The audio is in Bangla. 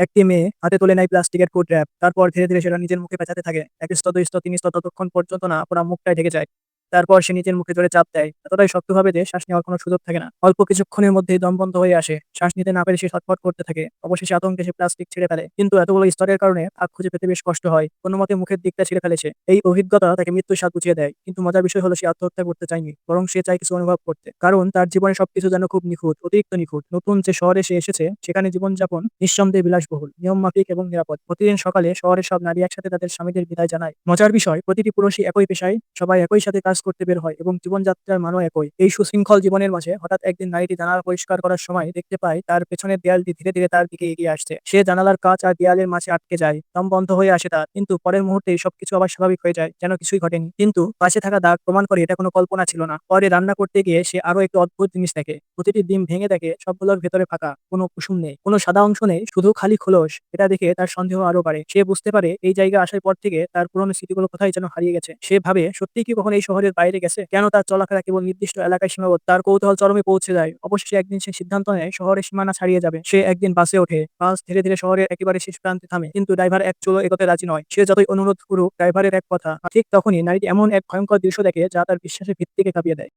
একটি মেয়ে হাতে তুলে নেয় প্লাস্টিকের ফুড র‍্যাপ। তারপর ধীরে ধীরে সেটা নিজের মুখে পেঁচাতে থাকে। ১ স্তর, ২ স্তর, ৩ স্তর ততক্ষণ পর্যন্ত না পুরা মুখটাই ঢেকে যায়। তারপর সে নিজের মুখে জোরে চাপ দেয়। এতটাই শক্তভাবে যে শ্বাস নেওয়ার কোনো সুযোগ থাকে না। অল্প কিছুক্ষণের মধ্যেই দম বন্ধ হয়ে আসে। শ্বাস নিতে না পেরে সে ছটফট করতে থাকে। অবশেষে আতঙ্কে সে প্লাস্টিক ছিঁড়ে ফেলে। কিন্তু এতগুলো স্তরের কারণে ফাঁক খুঁজে পেতে বেশ কষ্ট হয়। কোনোমতে মুখের দিকটা ছিঁড়ে ফেলেছে। এই অভিজ্ঞতা তাকে মৃত্যুর স্বাদ বুঝিয়ে দেয়। কিন্তু মজার বিষয় হলো সে আত্মহত্যা করতে চায়নি। বরং সে চায় কিছু অনুভব করতে। কারণ তার জীবনে সবকিছু যেন খুব নিখুঁত, অতিরিক্ত নিখুঁত। নতুন যে শহরে সে এসেছে সেখানে জীবনযাপন নিঃসন্দেহে বিলাসবহুল, নিয়মমাফিক এবং নিরাপদ। প্রতিদিন সকালে শহরের সব নারী একসাথে তাদের স্বামীদের বিদায় জানায়। মজার বিষয়, প্রতিটি পুরুষই একই পেশায়, সবাই একই সাথে কাজ করতে বের হয় এবং জীবনযাত্রার মানও একই। এই সুশৃঙ্খল জীবনের মাঝে হঠাৎ একদিন নারীটি জানালা পরিষ্কার করার সময় দেখতে পায় তার পেছনের দেয়ালটি ধীরে ধীরে তার দিকে এগিয়ে আসছে। সে জানালার কাঁচ আর দেয়ালের মাঝে আটকে যায়। দম বন্ধ হয়ে আসে তার। কিন্তু পরের মুহূর্তেই সবকিছু আবার স্বাভাবিক হয়ে যায়, যেন কিছুই ঘটেনি। কিন্তু পাশে থাকা দাগ প্রমাণ করে এটা কোনো কল্পনা ছিল না। পরে রান্না করতে গিয়ে সে আরো একটু অদ্ভুত জিনিস দেখে। প্রতিটি ডিম ভেঙে দেখে সবগুলোর ভেতরে ফাঁকা, কোনো কুসুম নেই, কোনো সাদা অংশ নেই, শুধু খালি খোলস। এটা দেখে তার সন্দেহ আরো বাড়ে। সে বুঝতে পারে এই জায়গায় আসার পর থেকে তার পুরনো স্মৃতিগুলো কোথায় যেন হারিয়ে গেছে। সে ভাবে সত্যিই কি কখনো এই শহরের বাইরে গেছে? কেন তার চলাফেরা কেবল নির্দিষ্ট এলাকায় সীমাবদ্ধ? তার কৌতূহল চরমে পৌঁছে যায়। অবশেষে একদিন সে সিদ্ধান্ত নেয় শহরের সীমানা ছাড়িয়ে যাবে। সে একদিন বাসে ওঠে। বাস ধীরে ধীরে শহরের একেবারে শেষ প্রান্তে থামে। কিন্তু ড্রাইভার এক চুলো এগোতে রাজি নয়। সে যতই অনুরোধ করুক, ড্রাইভারের এক কথা। ঠিক তখনই নারীটি এমন এক ভয়ঙ্কর দৃশ্য দেখে যা তার বিশ্বাসের ভিত্তিকে কাঁপিয়ে দেয়।